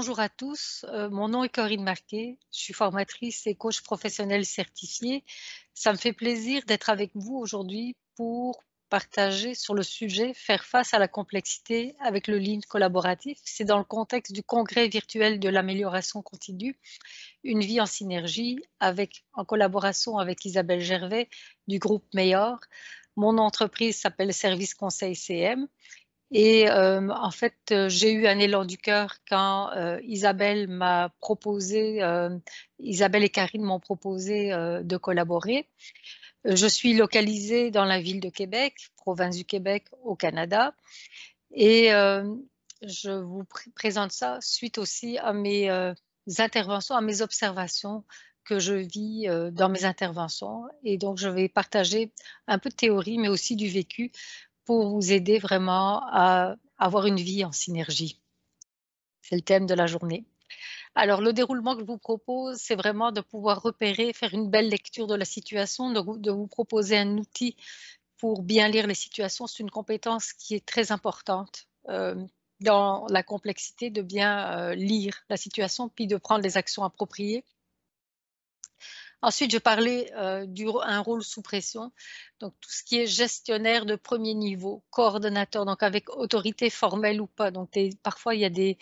bonjour à tous. Mon nom est Corinne Marquet. Je suis formatrice et coach professionnel certifiée. Ça me fait plaisir d'être avec vous aujourd'hui pour partager sur le sujet faire face à la complexité avec le lean collaboratif. C'est dans le contexte du congrès virtuel de l'amélioration continue, une vie en synergie en collaboration avec Isabelle Gervais du groupe Meilleur. Mon entreprise s'appelle Service Conseil CM. Et en fait, j'ai eu un élan du cœur quand, Isabelle et Karine m'ont proposé, de collaborer. Je suis localisée dans la ville de Québec, province du Québec au Canada et je vous présente ça suite aussi à mes, interventions, à mes observations que je vis, dans mes interventions et donc je vais partager un peu de théorie, mais aussi du vécu pour vous aider vraiment à avoir une vie en synergie. C'est le thème de la journée. Alors le déroulement que je vous propose, c'est vraiment de pouvoir repérer, faire une belle lecture de la situation, de vous proposer un outil pour bien lire les situations. C'est une compétence qui est très importante, dans la complexité de bien, lire la situation, puis de prendre les actions appropriées. Ensuite, je parlais un rôle sous pression, donc tout ce qui est gestionnaire de premier niveau, coordonnateur, donc avec autorité formelle ou pas. Donc parfois, euh, il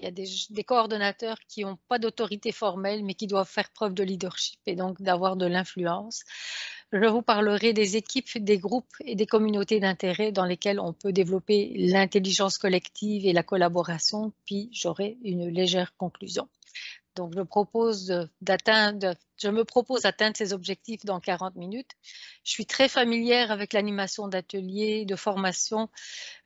y a des coordonnateurs qui n'ont pas d'autorité formelle, mais qui doivent faire preuve de leadership et donc d'avoir de l'influence. Je vous parlerai des équipes, des groupes et des communautés d'intérêt dans lesquelles on peut développer l'intelligence collective et la collaboration, puis j'aurai une légère conclusion. Donc, je me propose d'atteindre ces objectifs dans 40 minutes. Je suis très familière avec l'animation d'ateliers, de formation,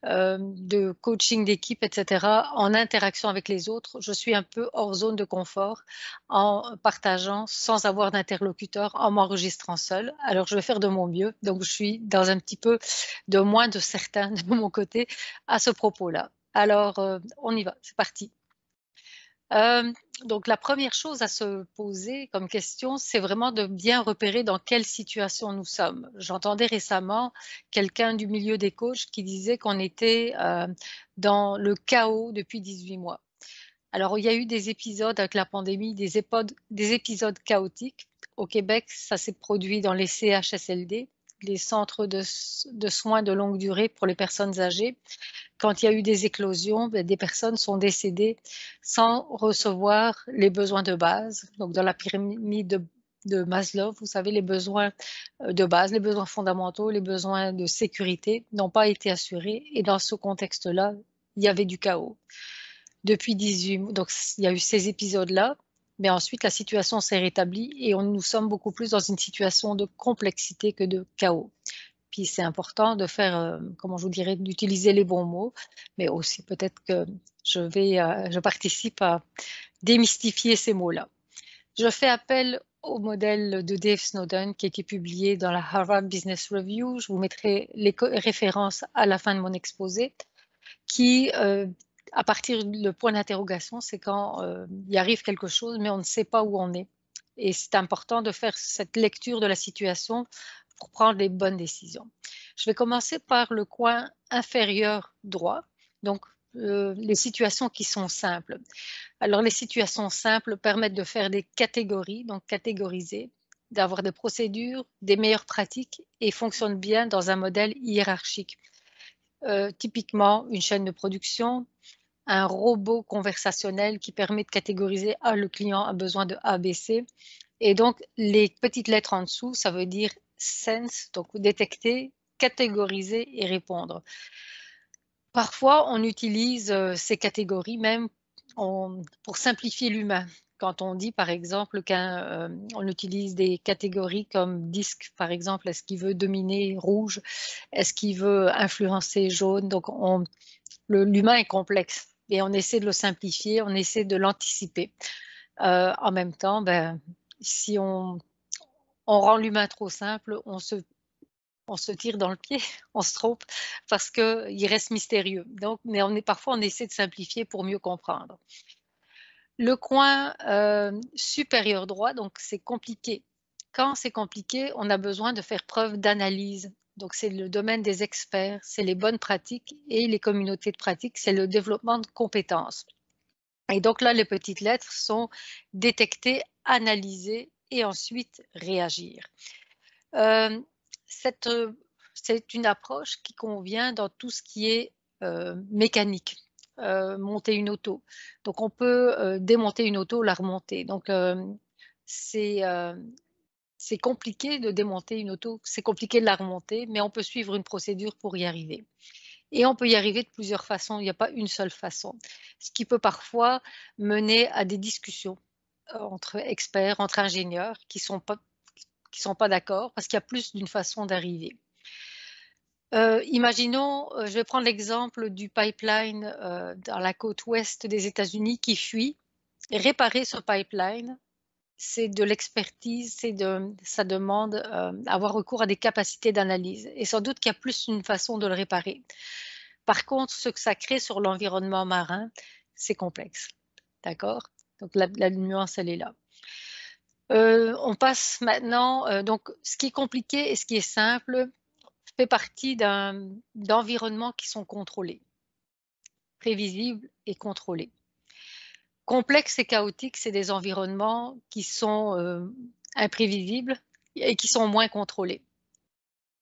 de coaching d'équipe, etc., en interaction avec les autres. Je suis un peu hors zone de confort en partageant sans avoir d'interlocuteur, en m'enregistrant seule. Alors, je vais faire de mon mieux. Donc, je suis dans un petit peu de moins de certain de mon côté à ce propos-là. Alors, on y va, c'est parti. Donc la première chose à se poser comme question, c'est vraiment de bien repérer dans quelle situation nous sommes. J'entendais récemment quelqu'un du milieu des coachs qui disait qu'on était, dans le chaos depuis 18 mois. Alors il y a eu des épisodes avec la pandémie, des épisodes chaotiques. Au Québec, ça s'est produit dans les CHSLD, les centres de soins de longue durée pour les personnes âgées. Quand il y a eu des éclosions, des personnes sont décédées sans recevoir les besoins de base. Donc, dans la pyramide de Maslow, vous savez, les besoins de base, les besoins fondamentaux, les besoins de sécurité n'ont pas été assurés. Et dans ce contexte-là, il y avait du chaos. Depuis 18 mois, donc il y a eu ces épisodes-là, mais ensuite la situation s'est rétablie et nous sommes beaucoup plus dans une situation de complexité que de chaos. Puis c'est important de faire, comment je vous dirais, d'utiliser les bons mots, mais aussi peut-être que je participe à démystifier ces mots-là. Je fais appel au modèle de Dave Snowden qui a été publié dans la Harvard Business Review. Je vous mettrai les références à la fin de mon exposé, qui, à partir du point d'interrogation, c'est quand il arrive quelque chose, mais on ne sait pas où on est. Et c'est important de faire cette lecture de la situation pour prendre les bonnes décisions. Je vais commencer par le coin inférieur droit, donc les situations qui sont simples. Alors les situations simples permettent de faire des catégories, donc catégoriser, d'avoir des procédures, des meilleures pratiques et fonctionnent bien dans un modèle hiérarchique. Typiquement, une chaîne de production, un robot conversationnel qui permet de catégoriser le client a besoin de A, B, C. Et donc, les petites lettres en dessous, ça veut dire sense, donc détecter, catégoriser et répondre. Parfois, on utilise ces catégories même pour simplifier l'humain. Quand on dit, par exemple, on utilise des catégories comme disque, par exemple, est-ce qu'il veut dominer rouge? Est-ce qu'il veut influencer jaune? Donc, l'humain est complexe et on essaie de le simplifier, on essaie de l'anticiper. En même temps, si on rend l'humain trop simple, on se tire dans le pied, on se trompe parce qu'il reste mystérieux. Donc, mais parfois, on essaie de simplifier pour mieux comprendre. Le coin supérieur droit, donc c'est compliqué. Quand c'est compliqué, on a besoin de faire preuve d'analyse. Donc, c'est le domaine des experts, c'est les bonnes pratiques et les communautés de pratiques, c'est le développement de compétences. Et donc là, les petites lettres sont détecter, analyser et ensuite réagir. C'est une approche qui convient dans tout ce qui est mécanique, monter une auto. Donc on peut démonter une auto, la remonter. Donc c'est compliqué de démonter une auto, c'est compliqué de la remonter, mais on peut suivre une procédure pour y arriver. Et on peut y arriver de plusieurs façons, il n'y a pas une seule façon. Ce qui peut parfois mener à des discussions entre experts, entre ingénieurs qui sont pas d'accord parce qu'il y a plus d'une façon d'arriver. Imaginons, je vais prendre l'exemple du pipeline dans la côte ouest des États-Unis qui fuit. Réparer ce pipeline, c'est de l'expertise, ça demande avoir recours à des capacités d'analyse. Et sans doute qu'il y a plus d'une façon de le réparer. Par contre, ce que ça crée sur l'environnement marin, c'est complexe. D'accord? Donc la nuance, elle est là. On passe maintenant, donc ce qui est compliqué et ce qui est simple fait partie d'environnements qui sont contrôlés, prévisibles et contrôlés. Complexe et chaotique, c'est des environnements qui sont imprévisibles et qui sont moins contrôlés.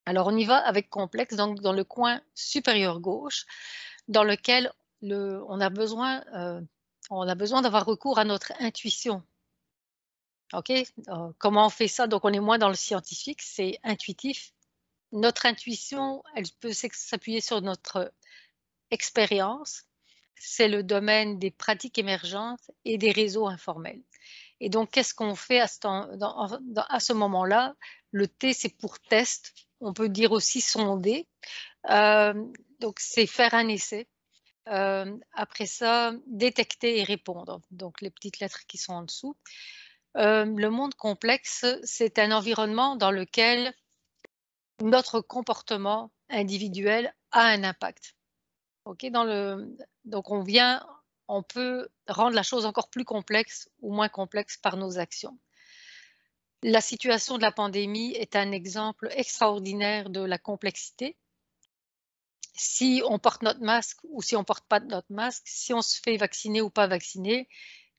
Alors on y va avec complexe, donc dans le coin supérieur gauche, dans lequel on a besoin d'avoir recours à notre intuition. Ok, comment on fait ça? Donc on est moins dans le scientifique, c'est intuitif. Notre intuition, elle peut s'appuyer sur notre expérience. C'est le domaine des pratiques émergentes et des réseaux informels. Et donc, qu'est-ce qu'on fait à ce moment-là? Le T, c'est pour test. On peut dire aussi sonder. Donc, c'est faire un essai. Après ça, détecter et répondre. Donc, les petites lettres qui sont en dessous. Le monde complexe, c'est un environnement dans lequel notre comportement individuel a un impact. Ok, donc on peut rendre la chose encore plus complexe ou moins complexe par nos actions. La situation de la pandémie est un exemple extraordinaire de la complexité. Si on porte notre masque ou si on ne porte pas notre masque, si on se fait vacciner ou pas vacciner,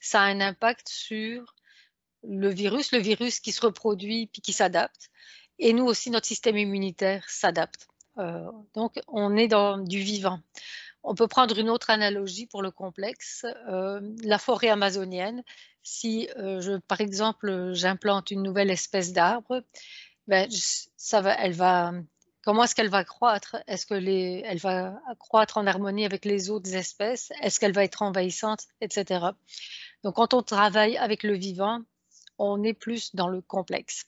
ça a un impact sur le virus qui se reproduit puis qui s'adapte. Et nous aussi, notre système immunitaire s'adapte. Donc, on est dans du vivant. On peut prendre une autre analogie pour le complexe, la forêt amazonienne. Si, par exemple, j'implante une nouvelle espèce d'arbre, ben, comment est-ce qu'elle va croître? Est-ce qu'elle va croître en harmonie avec les autres espèces? Est-ce qu'elle va être envahissante, etc. Donc, quand on travaille avec le vivant, on est plus dans le complexe.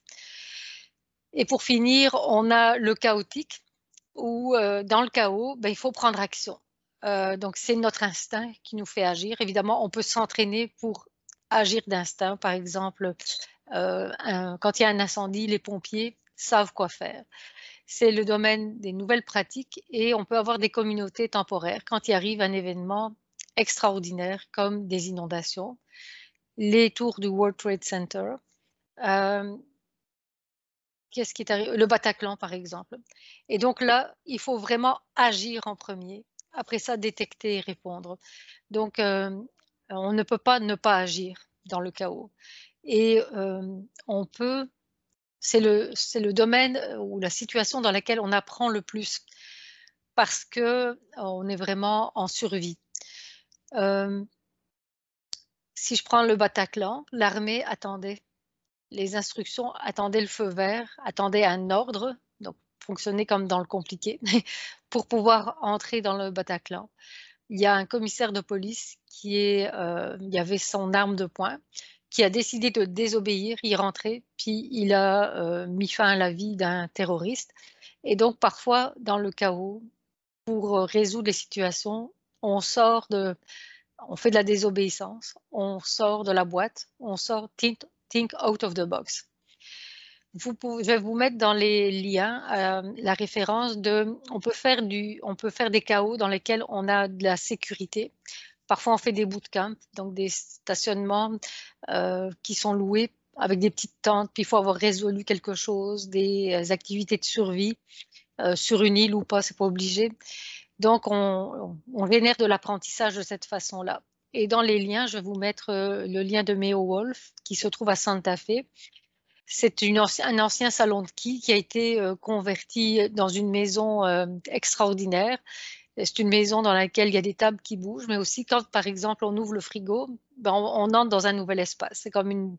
Et pour finir, on a le chaotique, où dans le chaos, ben, il faut prendre action. Donc, c'est notre instinct qui nous fait agir. Évidemment, on peut s'entraîner pour agir d'instinct. Par exemple, quand il y a un incendie, les pompiers savent quoi faire. C'est le domaine des nouvelles pratiques et on peut avoir des communautés temporaires quand il arrive un événement extraordinaire comme des inondations, les tours du World Trade Center. Qu'est-ce qui est arrivé? Le Bataclan, par exemple. Et donc là, il faut vraiment agir en premier. Après ça, détecter et répondre. Donc, on ne peut pas ne pas agir dans le chaos. Et c'est le domaine ou la situation dans laquelle on apprend le plus parce que on est vraiment en survie. Si je prends le Bataclan, l'armée attendait les instructions, attendaient le feu vert, attendaient un ordre, donc fonctionner comme dans le compliqué, pour pouvoir entrer dans le Bataclan. Il y a un commissaire de police il y avait son arme de poing, qui a décidé de désobéir, y rentrer, puis il a mis fin à la vie d'un terroriste. Et donc parfois, dans le chaos, pour résoudre les situations, on fait de la désobéissance, on sort de la boîte, on sort think out of the box. Je vais vous mettre dans les liens la référence on peut faire des chaos dans lesquels on a de la sécurité. Parfois, on fait des bootcamps, donc des stationnements qui sont loués avec des petites tentes, puis il faut avoir résolu quelque chose, des activités de survie sur une île ou pas, c'est pas obligé. Donc, on génère de l'apprentissage de cette façon-là. Et dans les liens, je vais vous mettre le lien de Meo Wolf qui se trouve à Santa Fe. C'est un ancien salon de quilles qui a été converti dans une maison extraordinaire. C'est une maison dans laquelle il y a des tables qui bougent, mais aussi quand, par exemple, on ouvre le frigo, ben, on entre dans un nouvel espace. C'est comme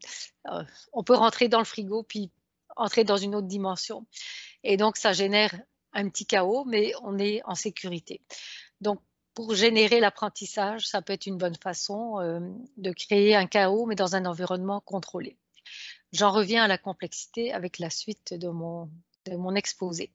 on peut rentrer dans le frigo puis entrer dans une autre dimension. Et donc, ça génère un petit chaos, mais on est en sécurité. Donc, pour générer l'apprentissage, ça peut être une bonne façon de créer un chaos, mais dans un environnement contrôlé. J'en reviens à la complexité avec la suite de mon exposé.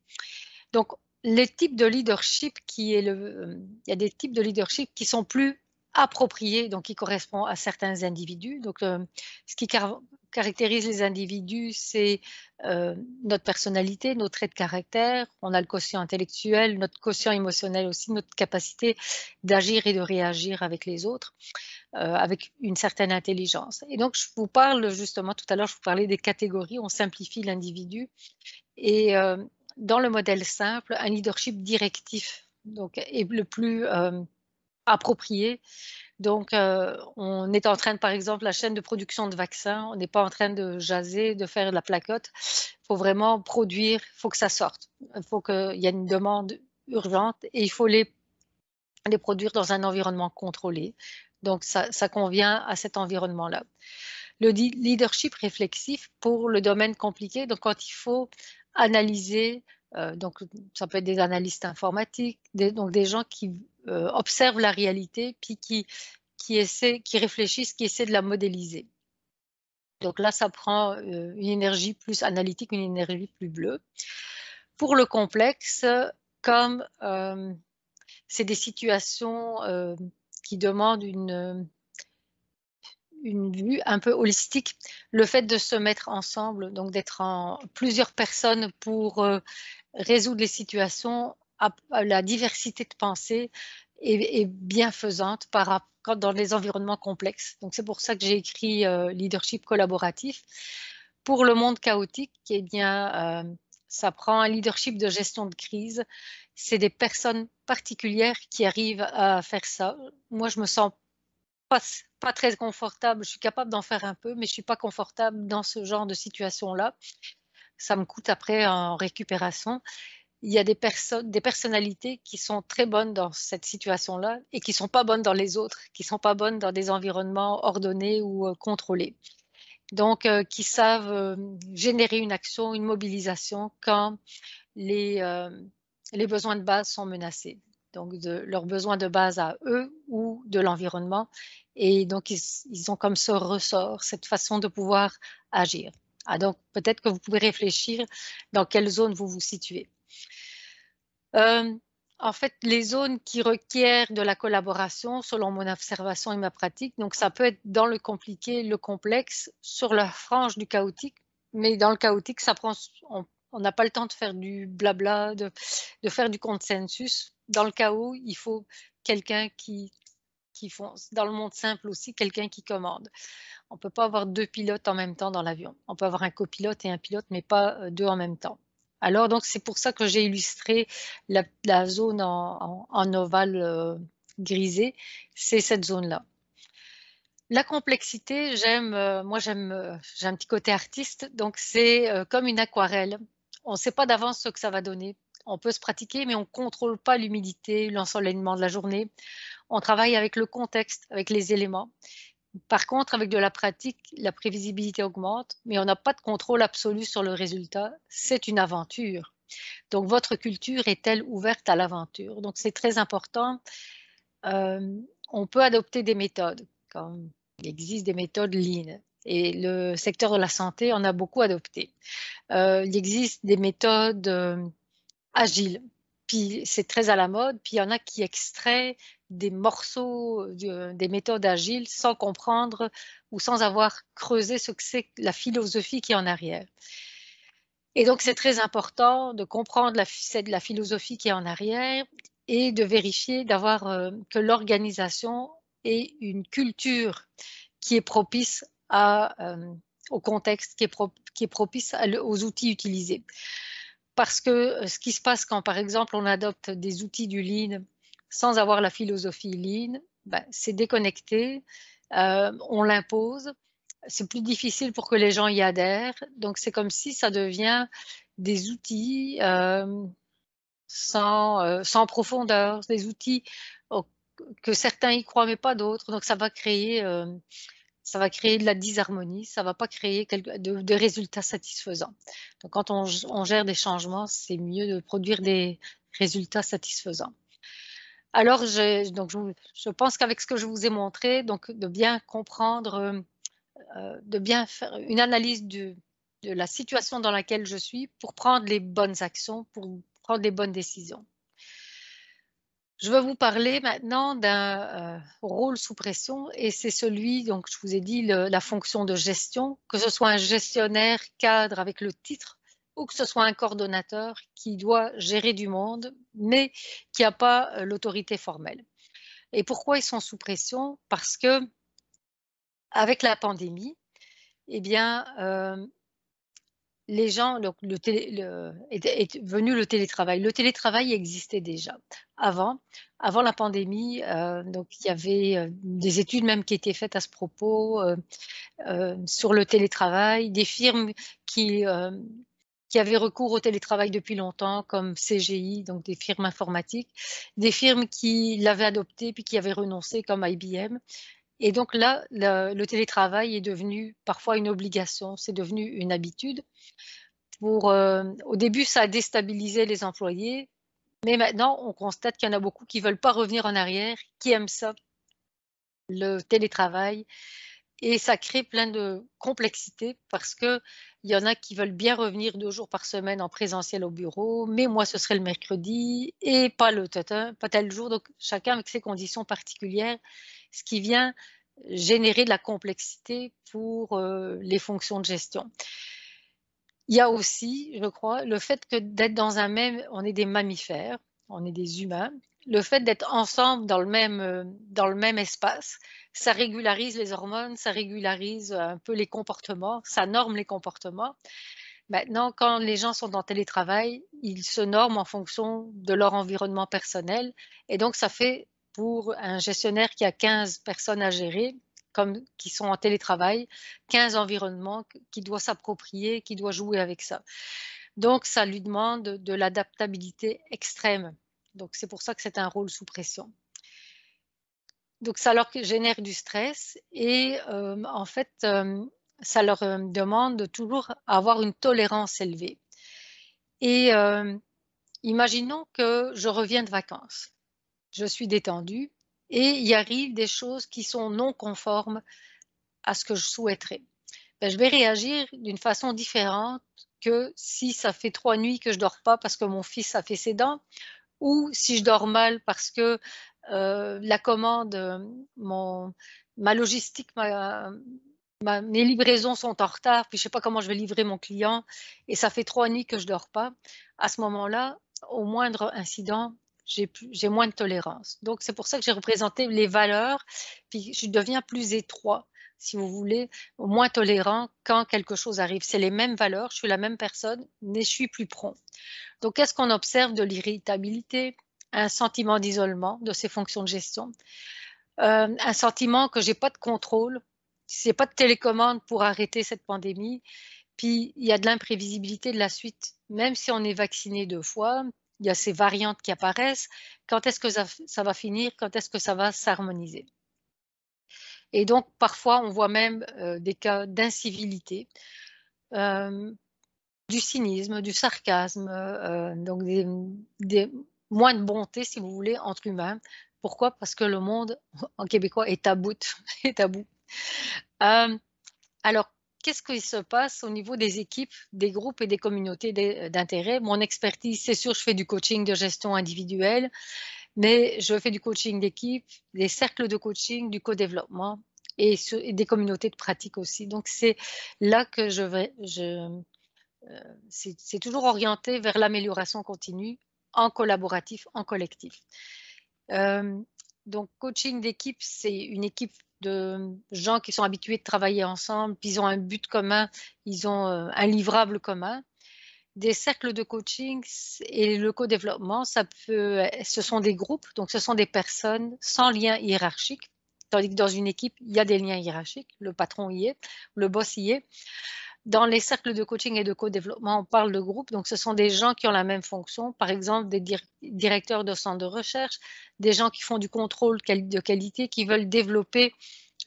Donc, les types de leadership il y a des types de leadership qui sont plus appropriés, donc qui correspondent à certains individus. Donc, ce qui caractérise les individus, c'est notre personnalité, nos traits de caractère. On a le quotient intellectuel, notre quotient émotionnel aussi, notre capacité d'agir et de réagir avec les autres, avec une certaine intelligence. Et donc, je vous parle justement, tout à l'heure, je vous parlais des catégories, on simplifie l'individu. Et dans le modèle simple, un leadership directif donc, est le plus approprié. Donc, on est en train de, par exemple, la chaîne de production de vaccins, on n'est pas en train de jaser, de faire de la placote. Il faut vraiment produire, il faut que ça sorte. Il faut qu'il y ait une demande urgente et il faut les produire dans un environnement contrôlé. Donc, ça convient à cet environnement-là. Le leadership réflexif pour le domaine compliqué, donc quand il faut analyser, donc ça peut être des analystes informatiques, donc des gens qui observent la réalité, puis qui réfléchissent, qui essaient de la modéliser. Donc là, ça prend une énergie plus analytique, une énergie plus bleue. Pour le complexe, comme c'est des situations qui demandent une vue un peu holistique, le fait de se mettre ensemble, donc d'être en plusieurs personnes pour résoudre les situations, la diversité de pensée est bienfaisante dans les environnements complexes. Donc c'est pour ça que j'ai écrit leadership collaboratif. Pour le monde chaotique, eh bien, ça prend un leadership de gestion de crise. C'est des personnes particulières qui arrivent à faire ça. Moi, je me sens pas très confortable. Je suis capable d'en faire un peu, mais je suis pas confortable dans ce genre de situation-là. Ça me coûte après en récupération. Il y a des personnalités qui sont très bonnes dans cette situation-là et qui sont pas bonnes dans les autres, qui sont pas bonnes dans des environnements ordonnés ou contrôlés. Donc, qui savent générer une action, une mobilisation quand les besoins de base sont menacés. Donc, leurs besoins de base à eux ou de l'environnement. Et donc, ils ont comme ce ressort, cette façon de pouvoir agir. Ah, donc, peut-être que vous pouvez réfléchir dans quelle zone vous vous situez. En fait, les zones qui requièrent de la collaboration, selon mon observation et ma pratique, donc ça peut être dans le compliqué, le complexe, sur la frange du chaotique, mais dans le chaotique, on n'a pas le temps de faire du blabla, de faire du consensus. Dans le chaos, il faut quelqu'un qui fonce. Dans le monde simple aussi, quelqu'un qui commande. On ne peut pas avoir deux pilotes en même temps dans l'avion. On peut avoir un copilote et un pilote, mais pas deux en même temps. Alors, donc, c'est pour ça que j'ai illustré la zone en ovale grisé. C'est cette zone-là. La complexité, j'ai un petit côté artiste, donc c'est comme une aquarelle. On ne sait pas d'avance ce que ça va donner. On peut se pratiquer, mais on ne contrôle pas l'humidité, l'ensoleillement de la journée. On travaille avec le contexte, avec les éléments. Par contre, avec de la pratique, la prévisibilité augmente, mais on n'a pas de contrôle absolu sur le résultat. C'est une aventure. Donc, votre culture est-elle ouverte à l'aventure? Donc, c'est très important. On peut adopter des méthodes, comme il existe des méthodes Lean. Et le secteur de la santé en a beaucoup adopté. Il existe des méthodes agiles. Puis c'est très à la mode. Puis il y en a qui extraient des morceaux des méthodes agiles sans comprendre ou sans avoir creusé ce que c'est la philosophie qui est en arrière. Et donc c'est très important de comprendre la philosophie qui est en arrière et de vérifier que l'organisation ait une culture qui est propice au contexte, qui est propice aux outils utilisés. Parce que ce qui se passe quand, par exemple, on adopte des outils du Lean sans avoir la philosophie Lean, ben, c'est déconnecté, on l'impose, c'est plus difficile pour que les gens y adhèrent. Donc, c'est comme si ça devient des outils sans profondeur, des outils que certains y croient mais pas d'autres. Donc, ça va créer de la disharmonie, ça ne va pas créer de résultats satisfaisants. Donc, quand on gère des changements, c'est mieux de produire des résultats satisfaisants. Alors, je pense qu'avec ce que je vous ai montré, donc de bien comprendre, de bien faire une analyse de la situation dans laquelle je suis pour prendre les bonnes actions, pour prendre les bonnes décisions. Je vais vous parler maintenant d'un rôle sous pression et c'est celui, donc je vous ai dit, la fonction de gestion, que ce soit un gestionnaire cadre avec le titre ou que ce soit un coordonnateur qui doit gérer du monde, mais qui n'a pas l'autorité formelle. Et pourquoi ils sont sous pression? Parce que avec la pandémie, eh bien, les gens, donc est venu le télétravail. Le télétravail existait déjà avant la pandémie. Donc il y avait des études même qui étaient faites à ce propos sur le télétravail, des firmes qui avaient recours au télétravail depuis longtemps, comme CGI, donc des firmes informatiques, des firmes qui l'avaient adopté puis qui avaient renoncé, comme IBM. Et donc là, le télétravail est devenu parfois une obligation, c'est devenu une habitude. Au début, ça a déstabilisé les employés, mais maintenant, on constate qu'il y en a beaucoup qui ne veulent pas revenir en arrière, qui aiment ça, le télétravail. Et ça crée plein de complexité parce qu'il y en a qui veulent bien revenir 2 jours par semaine en présentiel au bureau, mais moi, ce serait le mercredi et pas pas tel jour. Donc, chacun avec ses conditions particulières, ce qui vient générer de la complexité pour les fonctions de gestion. Il y a aussi, je crois, le fait que d'être dans on est des mammifères, on est des humains. Le fait d'être ensemble dans le même espace, ça régularise les hormones, ça régularise un peu les comportements, ça norme les comportements. Maintenant, quand les gens sont en télétravail, ils se norment en fonction de leur environnement personnel. Et donc, ça fait pour un gestionnaire qui a 15 personnes à gérer, qui sont en télétravail, 15 environnements qui doit s'approprier, qui doit jouer avec ça. Donc, ça lui demande de l'adaptabilité extrême. Donc, c'est pour ça que c'est un rôle sous pression. Donc, ça leur génère du stress et en fait, ça leur demande de toujours avoir une tolérance élevée. Et imaginons que je reviens de vacances. Je suis détendue et il arrive des choses qui sont non conformes à ce que je souhaiterais. Ben, je vais réagir d'une façon différente que si ça fait 3 nuits que je ne dors pas parce que mon fils a fait ses dents ou si je dors mal parce que la commande, ma logistique, mes livraisons sont en retard, puis je ne sais pas comment je vais livrer mon client et ça fait 3 nuits que je ne dors pas. À ce moment-là, au moindre incident, j'ai moins de tolérance. Donc, c'est pour ça que j'ai représenté les valeurs, puis je deviens plus étroit, si vous voulez, moins tolérant quand quelque chose arrive. C'est les mêmes valeurs, je suis la même personne, mais je suis plus prompt. Donc, qu'est-ce qu'on observe? De l'irritabilité, un sentiment d'isolement de ces fonctions de gestion, un sentiment que j'ai pas de contrôle, c'est pas de télécommande pour arrêter cette pandémie, puis il y a de l'imprévisibilité de la suite. Même si on est vacciné 2 fois, il y a ces variantes qui apparaissent. Quand est-ce que ça va finir? Quand est-ce que ça va s'harmoniser? Et donc, parfois, on voit même des cas d'incivilité, du cynisme, du sarcasme, donc moins de bonté, si vous voulez, entre humains. Pourquoi? Parce que le monde, en québécois, est à bout. Est à bout. Alors, qu'est-ce qui se passe au niveau des équipes, des groupes et des communautés d'intérêt? Mon expertise, c'est sûr, je fais du coaching de gestion individuelle, mais je fais du coaching d'équipe, des cercles de coaching, du co-développement et des communautés de pratique aussi. Donc, c'est là que c'est toujours orienté vers l'amélioration continue, en collaboratif, en collectif. Donc, coaching d'équipe, c'est une équipe de gens qui sont habitués de travailler ensemble, puis ils ont un but commun, ils ont un livrable commun. Des cercles de coaching et le co-développement, ce sont des groupes, donc ce sont des personnes sans lien hiérarchique, tandis que dans une équipe, il y a des liens hiérarchiques, le patron y est, le boss y est. Dans les cercles de coaching et de co-développement, on parle de groupe, donc ce sont des gens qui ont la même fonction, par exemple des directeurs de centres de recherche, des gens qui font du contrôle de qualité, qui veulent développer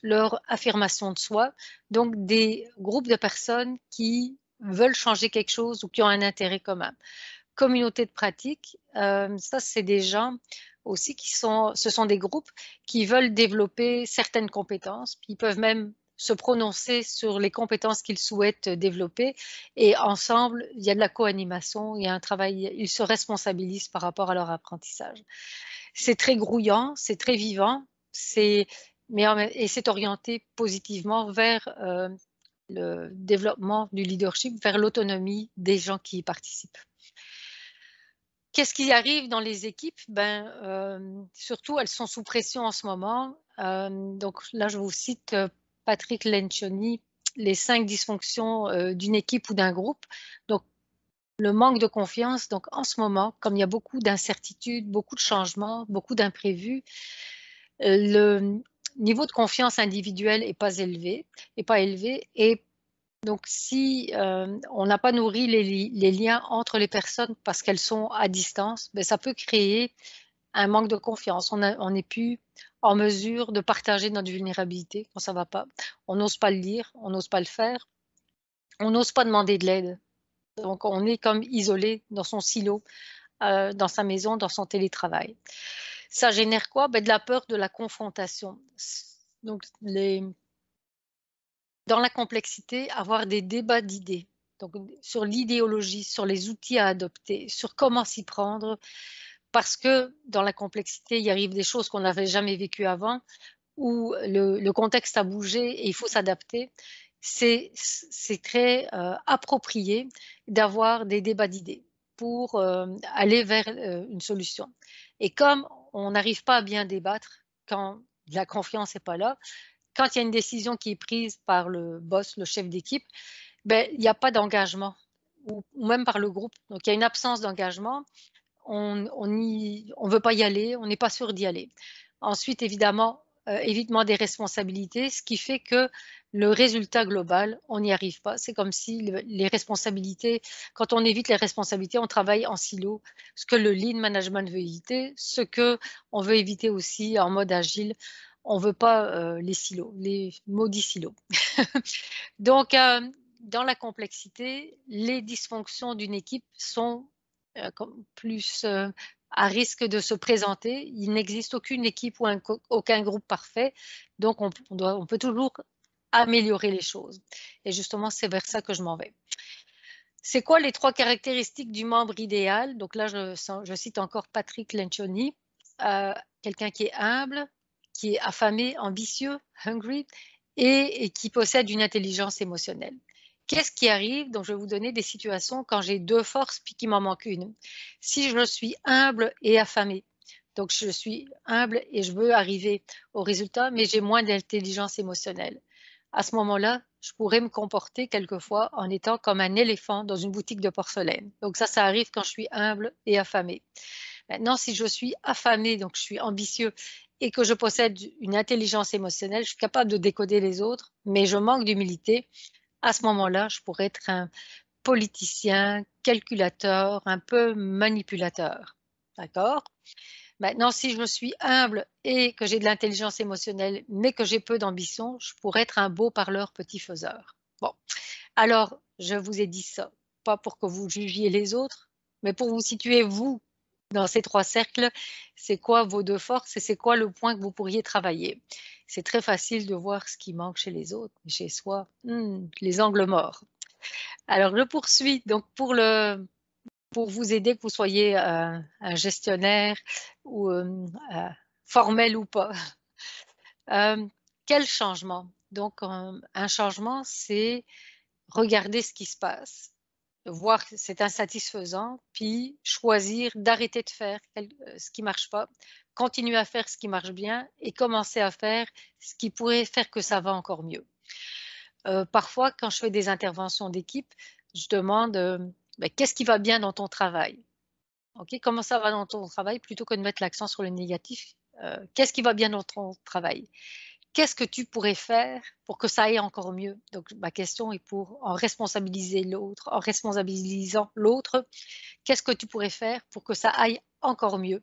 leur affirmation de soi, donc des groupes de personnes qui veulent changer quelque chose ou qui ont un intérêt commun. Communauté de pratique, ça c'est des gens aussi ce sont des groupes qui veulent développer certaines compétences, puis ils peuvent même se prononcer sur les compétences qu'ils souhaitent développer et ensemble, il y a de la co-animation, il y a un travail, ils se responsabilisent par rapport à leur apprentissage. C'est très grouillant, c'est très vivant, et c'est orienté positivement vers le développement du leadership, vers l'autonomie des gens qui y participent. Qu'est-ce qui arrive dans les équipes? Surtout, elles sont sous pression en ce moment. Donc là, je vous cite Patrick Lencioni, les 5 dysfonctions d'une équipe ou d'un groupe. Donc, le manque de confiance. Donc, en ce moment, comme il y a beaucoup d'incertitudes, beaucoup de changements, beaucoup d'imprévus, le niveau de confiance individuelle n'est pas élevé, et donc, si on n'a pas nourri les liens entre les personnes parce qu'elles sont à distance, ça peut créer un manque de confiance. On n'est plus en mesure de partager notre vulnérabilité quand ça ne va pas. On n'ose pas le dire, on n'ose pas le faire, on n'ose pas demander de l'aide. Donc, on est comme isolé dans son silo, dans sa maison, dans son télétravail. Ça génère quoi? De la peur de la confrontation. Donc, dans la complexité, avoir des débats d'idées, donc sur l'idéologie, sur les outils à adopter, sur comment s'y prendre, parce que dans la complexité, il arrive des choses qu'on n'avait jamais vécues avant, où le contexte a bougé et il faut s'adapter. C'est très approprié d'avoir des débats d'idées pour aller vers une solution. Et comme on n'arrive pas à bien débattre quand la confiance n'est pas là, quand il y a une décision qui est prise par le boss, le chef d'équipe, il n'y a pas d'engagement, ou même par le groupe. Donc, il y a une absence d'engagement. On ne veut pas y aller, on n'est pas sûr d'y aller. Ensuite, évidemment, évitement des responsabilités, ce qui fait que le résultat global, on n'y arrive pas. C'est comme si les responsabilités, quand on évite les responsabilités, on travaille en silo. Ce que le lean management veut éviter, ce que on veut éviter aussi en mode agile, on ne veut pas les silos, les maudits silos. Donc, dans la complexité, les dysfonctions d'une équipe sont plus à risque de se présenter. Il n'existe aucune équipe ou aucun groupe parfait, donc on peut toujours améliorer les choses. Et justement, c'est vers ça que je m'en vais. C'est quoi les 3 caractéristiques du membre idéal? Donc là, je cite encore Patrick Lencioni, quelqu'un qui est humble, qui est affamé, ambitieux, hungry, et qui possède une intelligence émotionnelle. Qu'est-ce qui arrive? Donc, je vais vous donner des situations quand j'ai 2 forces puis qu'il m'en manque une. Si je suis humble et affamé, donc je suis humble et je veux arriver au résultat, mais j'ai moins d'intelligence émotionnelle. À ce moment-là, je pourrais me comporter quelquefois en étant comme un éléphant dans une boutique de porcelaine. Donc ça arrive quand je suis humble et affamé. Maintenant, si je suis affamé, donc je suis ambitieux et que je possède une intelligence émotionnelle, je suis capable de décoder les autres, mais je manque d'humilité. À ce moment-là, je pourrais être un politicien, calculateur, un peu manipulateur. D'accord? Maintenant, si je suis humble et que j'ai de l'intelligence émotionnelle, mais que j'ai peu d'ambition, je pourrais être un beau parleur petit faiseur. Bon, alors, je vous ai dit ça, pas pour que vous jugiez les autres, mais pour vous situer, vous, dans ces 3 cercles, c'est quoi vos 2 forces et c'est quoi le point que vous pourriez travailler? C'est très facile de voir ce qui manque chez les autres, mais chez soi, les angles morts. Alors, je poursuis. Donc, pour vous aider, que vous soyez un gestionnaire ou formel ou pas. Quel changement? Donc, un changement, c'est regarder ce qui se passe, voir que c'est insatisfaisant, puis choisir d'arrêter de faire ce qui ne marche pas, continuer à faire ce qui marche bien et commencer à faire ce qui pourrait faire que ça va encore mieux. Parfois, quand je fais des interventions d'équipe, je demande Ben, qu'est-ce qui va bien dans ton travail? Okay, comment ça va dans ton travail? Plutôt que de mettre l'accent sur le négatif, qu'est-ce qui va bien dans ton travail? Qu'est-ce que tu pourrais faire pour que ça aille encore mieux? Donc ma question est pour en responsabiliser l'autre, en responsabilisant l'autre, qu'est-ce que tu pourrais faire pour que ça aille encore mieux?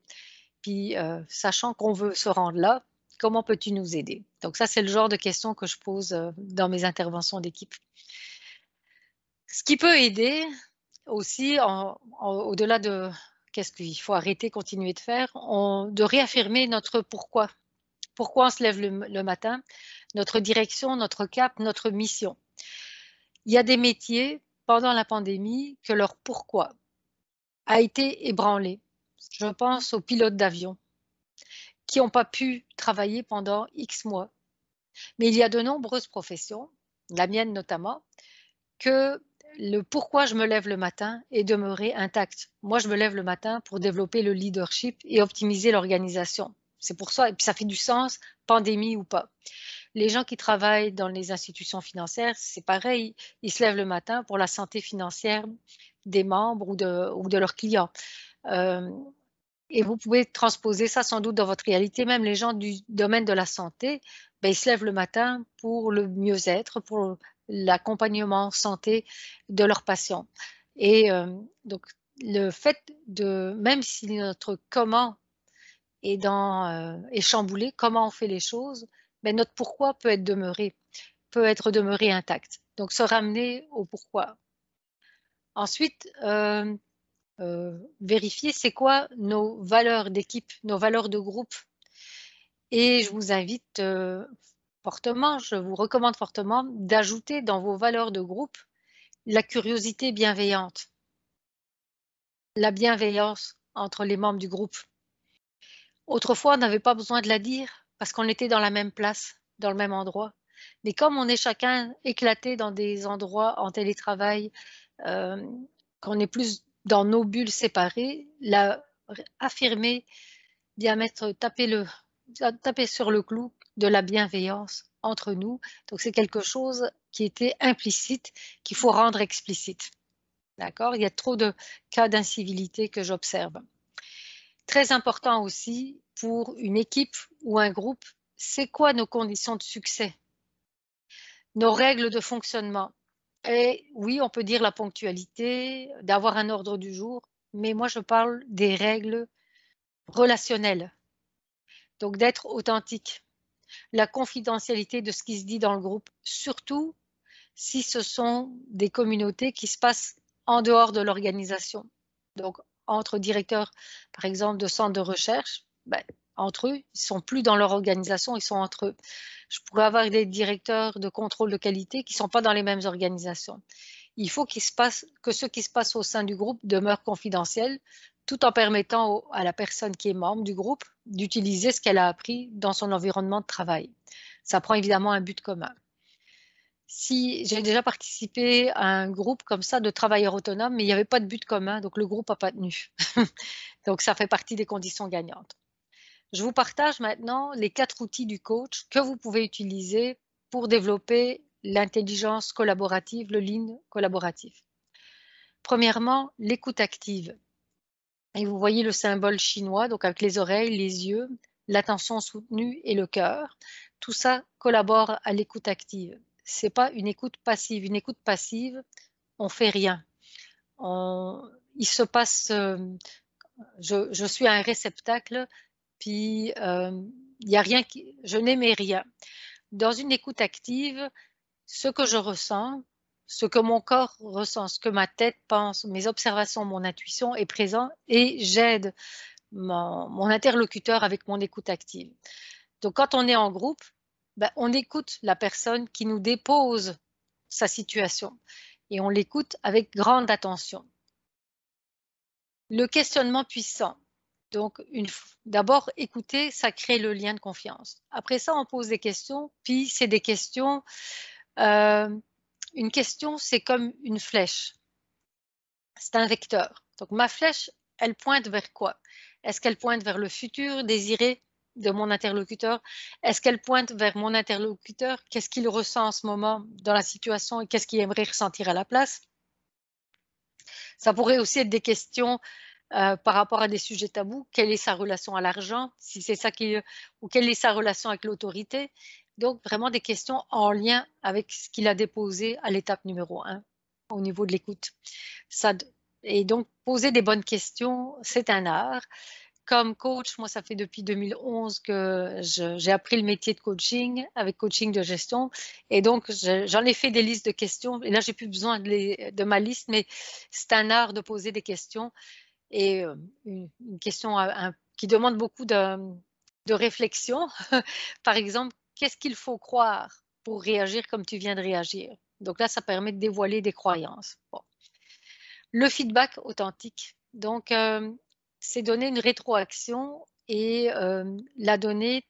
Puis, sachant qu'on veut se rendre là, comment peux-tu nous aider? Donc ça, c'est le genre de questions que je pose, dans mes interventions d'équipe. Ce qui peut aider aussi au-delà de qu'est-ce qu'il faut arrêter, continuer de faire, de réaffirmer notre pourquoi. Pourquoi on se lève le matin, notre direction, notre cap, notre mission. Il y a des métiers pendant la pandémie que leur pourquoi a été ébranlé. Je pense aux pilotes d'avion qui n'ont pas pu travailler pendant X mois. Mais il y a de nombreuses professions, la mienne notamment, que le pourquoi je me lève le matin est demeuré intact. Moi, je me lève le matin pour développer le leadership et optimiser l'organisation. C'est pour ça, et puis ça fait du sens, pandémie ou pas. Les gens qui travaillent dans les institutions financières, c'est pareil, ils se lèvent le matin pour la santé financière des membres ou de leurs clients. Et vous pouvez transposer ça sans doute dans votre réalité. Même les gens du domaine de la santé, ben, ils se lèvent le matin pour le mieux-être, pour l'accompagnement santé de leurs patients. Et donc, le fait de, même si notre comment est chamboulé, comment on fait les choses, ben, notre pourquoi peut être demeuré intact. Donc, se ramener au pourquoi. Ensuite, vérifier c'est quoi nos valeurs d'équipe, nos valeurs de groupe. Et je vous invite fortement, je vous recommande fortement d'ajouter dans vos valeurs de groupe la curiosité bienveillante, la bienveillance entre les membres du groupe. Autrefois, on n'avait pas besoin de la dire parce qu'on était dans la même place, dans le même endroit. Mais comme on est chacun éclaté dans des endroits en télétravail, qu'on est plus dans nos bulles séparées, affirmer, bien taper sur le clou de la bienveillance entre nous. Donc c'est quelque chose qui était implicite, qu'il faut rendre explicite. D'accord? Il y a trop de cas d'incivilité que j'observe. Très important aussi pour une équipe ou un groupe, c'est quoi nos conditions de succès? Nos règles de fonctionnement. Et oui, on peut dire la ponctualité, d'avoir un ordre du jour, mais moi je parle des règles relationnelles. Donc d'être authentique, la confidentialité de ce qui se dit dans le groupe, surtout si ce sont des communautés qui se passent en dehors de l'organisation. Donc entre directeurs, par exemple, de centres de recherche, ben, entre eux, ils ne sont plus dans leur organisation, ils sont entre eux. Je pourrais avoir des directeurs de contrôle de qualité qui ne sont pas dans les mêmes organisations. Il faut que ce qui se passe au sein du groupe demeure confidentiel, tout en permettant à la personne qui est membre du groupe d'utiliser ce qu'elle a appris dans son environnement de travail. Ça prend évidemment un but commun. Si j'ai déjà participé à un groupe comme ça de travailleurs autonomes, mais il n'y avait pas de but commun, donc le groupe n'a pas tenu. Donc ça fait partie des conditions gagnantes. Je vous partage maintenant les 4 outils du coach que vous pouvez utiliser pour développer l'intelligence collaborative, le lean collaboratif. Premièrement, l'écoute active. Et vous voyez le symbole chinois, donc avec les oreilles, les yeux, l'attention soutenue et le cœur. Tout ça collabore à l'écoute active. C'est pas une écoute passive. Une écoute passive, on fait rien. Il se passe, je suis un réceptacle, puis il y a rien je n'émets rien. Dans une écoute active, ce que je ressens, ce que mon corps ressent, ce que ma tête pense, mes observations, mon intuition est présent et j'aide mon interlocuteur avec mon écoute active. Donc quand on est en groupe, ben, on écoute la personne qui nous dépose sa situation et on l'écoute avec grande attention. Le questionnement puissant. Donc, d'abord, écouter, ça crée le lien de confiance. Après ça, on pose des questions, puis c'est des questions. Une question, c'est comme une flèche. C'est un vecteur. Donc, ma flèche, elle pointe vers quoi? Est-ce qu'elle pointe vers le futur désiré de mon interlocuteur? Est-ce qu'elle pointe vers mon interlocuteur? Qu'est-ce qu'il ressent en ce moment dans la situation et qu'est-ce qu'il aimerait ressentir à la place? Ça pourrait aussi être des questions par rapport à des sujets tabous. Quelle est sa relation à l'argent, si c'est ça qui, ou quelle est sa relation avec l'autorité. Donc, vraiment des questions en lien avec ce qu'il a déposé à l'étape numéro 1 au niveau de l'écoute. Et donc, poser des bonnes questions, c'est un art. Comme coach, moi, ça fait depuis 2011 que j'ai appris le métier de coaching avec coaching de gestion. Et donc, j'en ai fait des listes de questions. Et là, j'ai plus besoin de ma liste, mais c'est un art de poser des questions. Et une question qui demande beaucoup de réflexion. Par exemple, qu'est-ce qu'il faut croire pour réagir comme tu viens de réagir? Donc là, ça permet de dévoiler des croyances. Bon. Le feedback authentique. Donc, c'est donner une rétroaction et la donner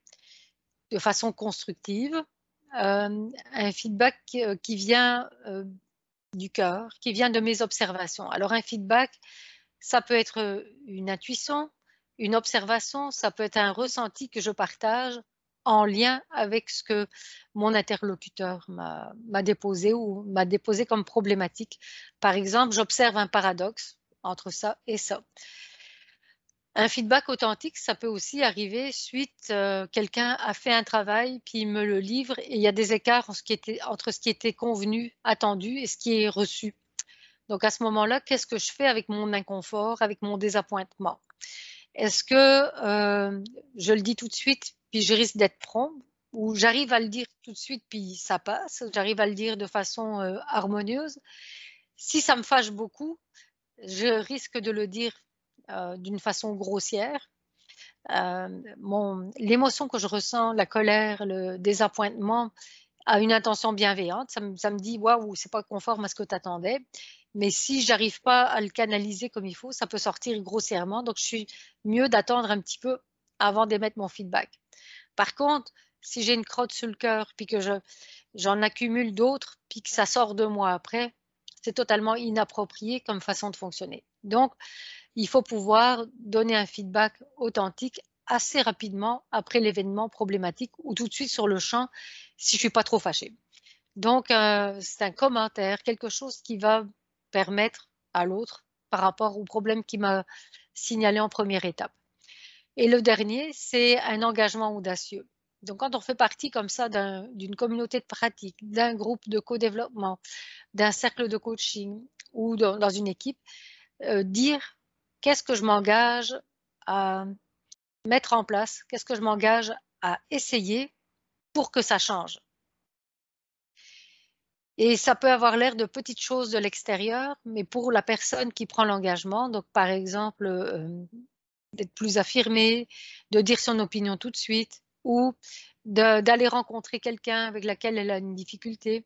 de façon constructive. Un feedback qui vient du cœur, qui vient de mes observations. Alors, un feedback, ça peut être une intuition, une observation, ça peut être un ressenti que je partage en lien avec ce que mon interlocuteur m'a déposé ou m'a déposé comme problématique. Par exemple, j'observe un paradoxe entre ça et ça. Un feedback authentique, ça peut aussi arriver suite, quelqu'un a fait un travail, puis il me le livre et il y a des écarts entre ce qui était convenu, attendu et ce qui est reçu. Donc à ce moment-là, qu'est-ce que je fais avec mon inconfort, avec mon désappointement? Est-ce que je le dis tout de suite, puis je risque d'être prompt, ou j'arrive à le dire tout de suite, puis ça passe, j'arrive à le dire de façon harmonieuse? Si ça me fâche beaucoup, je risque de le dire d'une façon grossière. L'émotion que je ressens, la colère, le désappointement, a une intention bienveillante. Ça me dit, waouh, c'est pas conforme à ce que tu attendais. Mais si j'arrive pas à le canaliser comme il faut, ça peut sortir grossièrement. Donc, je suis mieux d'attendre un petit peu avant d'émettre mon feedback. Par contre, si j'ai une crotte sur le cœur, puis que j'en accumule d'autres, puis que ça sort de moi après, c'est totalement inapproprié comme façon de fonctionner. Donc, il faut pouvoir donner un feedback authentique assez rapidement après l'événement problématique ou tout de suite sur le champ si je suis pas trop fâchée. Donc, c'est un commentaire, quelque chose qui va permettre à l'autre par rapport au problème qui m'a signalé en première étape. Et le dernier, c'est un engagement audacieux. Donc, quand on fait partie comme ça d'une communauté de pratique, d'un groupe de co-développement, d'un cercle de coaching ou dans une équipe, dire qu'est-ce que je m'engage à mettre en place, qu'est-ce que je m'engage à essayer pour que ça change. Et ça peut avoir l'air de petites choses de l'extérieur, mais pour la personne qui prend l'engagement, donc par exemple, d'être plus affirmé, de dire son opinion tout de suite ou d'aller rencontrer quelqu'un avec lequel elle a une difficulté,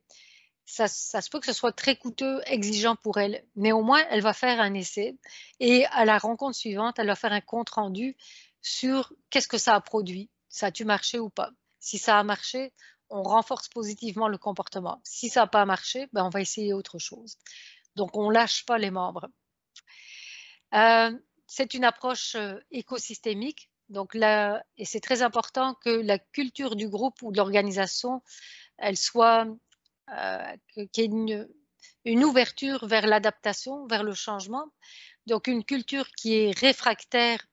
ça se peut que ce soit très coûteux, exigeant pour elle, mais au moins elle va faire un essai et à la rencontre suivante, elle va faire un compte rendu sur qu'est-ce que ça a produit, ça a-tu marché ou pas. Si ça a marché, on renforce positivement le comportement. Si ça n'a pas marché, ben on va essayer autre chose. Donc on lâche pas les membres. C'est une approche écosystémique. Donc là, et c'est très important que la culture du groupe ou de l'organisation, elle soit qu'il y ait une ouverture vers l'adaptation, vers le changement. Donc une culture qui est réfractaire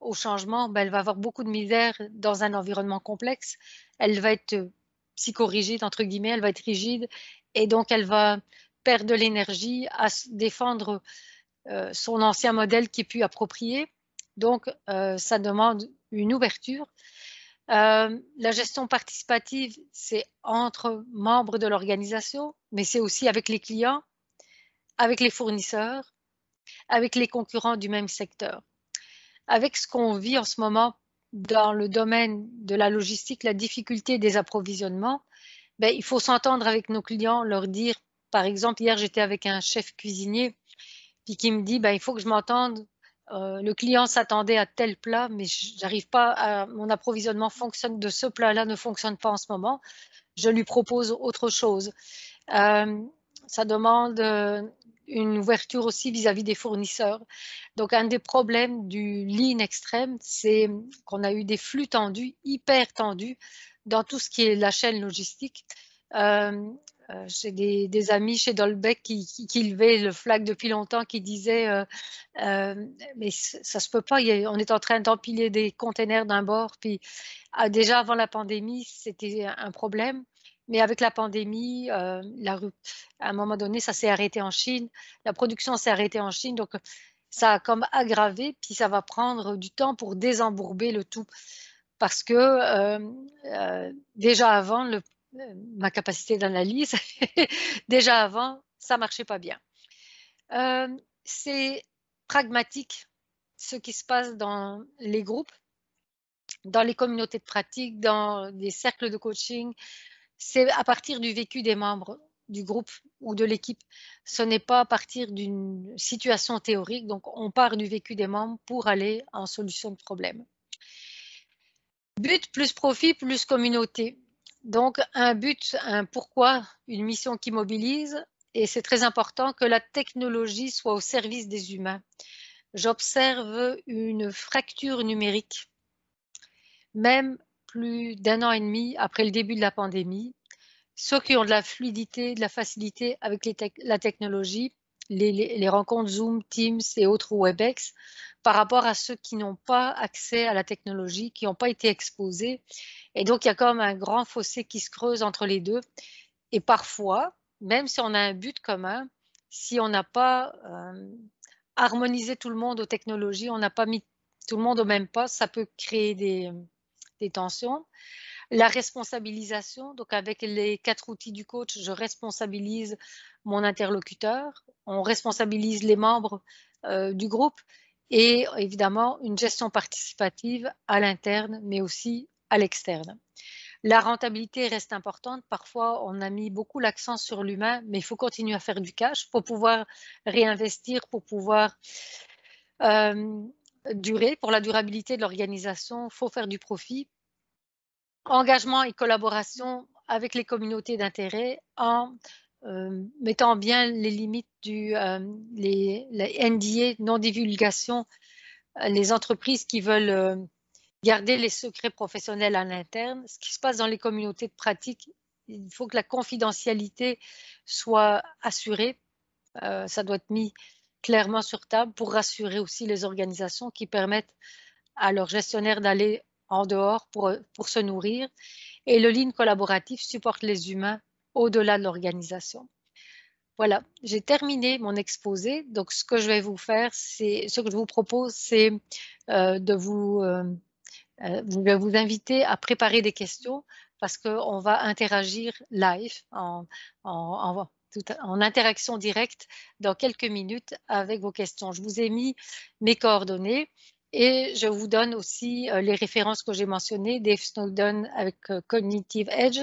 au changement, ben, elle va avoir beaucoup de misère dans un environnement complexe. Elle va être psychorigide, entre guillemets, elle va être rigide et donc elle va perdre de l'énergie à défendre son ancien modèle qui est plus approprié. Donc, ça demande une ouverture. La gestion participative, c'est entre membres de l'organisation, mais c'est aussi avec les clients, avec les fournisseurs, avec les concurrents du même secteur. Avec ce qu'on vit en ce moment dans le domaine de la logistique, la difficulté des approvisionnements, ben, il faut s'entendre avec nos clients, leur dire, par exemple, hier j'étais avec un chef cuisinier, puis qui me dit, ben, il faut que je m'entende, le client s'attendait à tel plat, mais j'arrive pas à, mon approvisionnement fonctionne de ce plat-là ne fonctionne pas en ce moment, je lui propose autre chose. Ça demande une ouverture aussi vis-à-vis des fournisseurs. Donc, un des problèmes du lean extrême, c'est qu'on a eu des flux tendus, hyper tendus, dans tout ce qui est la chaîne logistique. J'ai des amis chez Dolbeck qui levaient le flag depuis longtemps, qui disaient mais ça se peut pas, on est en train d'empiler des containers d'un bord, puis déjà avant la pandémie, c'était un problème, mais avec la pandémie, à un moment donné, ça s'est arrêté en Chine, la production s'est arrêtée en Chine, donc ça a comme aggravé, puis ça va prendre du temps pour désembourber le tout, parce que déjà avant, ma capacité d'analyse, déjà avant, ça marchait pas bien. C'est pragmatique ce qui se passe dans les groupes, dans les communautés de pratique, dans les cercles de coaching. C'est à partir du vécu des membres du groupe ou de l'équipe. Ce n'est pas à partir d'une situation théorique. Donc, on part du vécu des membres pour aller en solution de problème. But plus profit plus communauté. Donc, un but, un pourquoi, une mission qui mobilise. Et c'est très important que la technologie soit au service des humains. J'observe une fracture numérique, même plus d'1 an et demi après le début de la pandémie. Ceux qui ont de la fluidité, de la facilité avec la technologie, les rencontres Zoom, Teams et autres WebEx, par rapport à ceux qui n'ont pas accès à la technologie, qui n'ont pas été exposés. Et donc, il y a comme un grand fossé qui se creuse entre les deux. Et parfois, même si on a un but commun, si on n'a pas harmonisé tout le monde aux technologies, on n'a pas mis tout le monde au même poste, ça peut créer des tensions. La responsabilisation, donc avec les 4 outils du coach, je responsabilise mon interlocuteur, on responsabilise les membres du groupe et évidemment une gestion participative à l'interne mais aussi à l'externe. La rentabilité reste importante. Parfois, on a mis beaucoup l'accent sur l'humain, mais il faut continuer à faire du cash pour pouvoir réinvestir, pour pouvoir durer. Pour la durabilité de l'organisation, il faut faire du profit. Engagement et collaboration avec les communautés d'intérêt en mettant bien les limites les NDA, non-divulgation, les entreprises qui veulent garder les secrets professionnels en interne. Ce qui se passe dans les communautés de pratique, il faut que la confidentialité soit assurée. Ça doit être mis clairement sur table pour rassurer aussi les organisations qui permettent à leurs gestionnaires d'aller en dehors pour se nourrir. Et le lean collaboratif supporte les humains au-delà de l'organisation. Voilà, j'ai terminé mon exposé. Donc, ce que je vous propose, c'est de vous inviter à préparer des questions parce qu'on va interagir live en interaction directe dans quelques minutes avec vos questions. Je vous ai mis mes coordonnées et je vous donne aussi les références que j'ai mentionnées, Dave Snowden avec Cognitive Edge,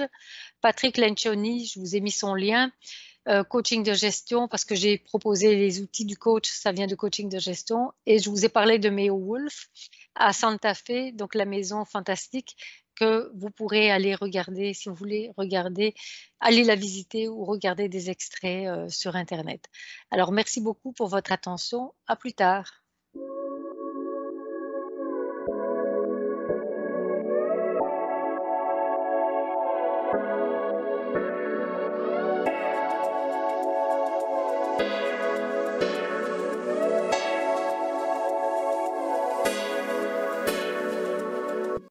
Patrick Lencioni, je vous ai mis son lien, coaching de gestion parce que j'ai proposé les outils du coach, ça vient de coaching de gestion et je vous ai parlé de Meo Wolf à Santa Fe, donc la maison fantastique que vous pourrez aller regarder si vous voulez regarder, aller la visiter ou regarder des extraits sur Internet. Alors, merci beaucoup pour votre attention. À plus tard.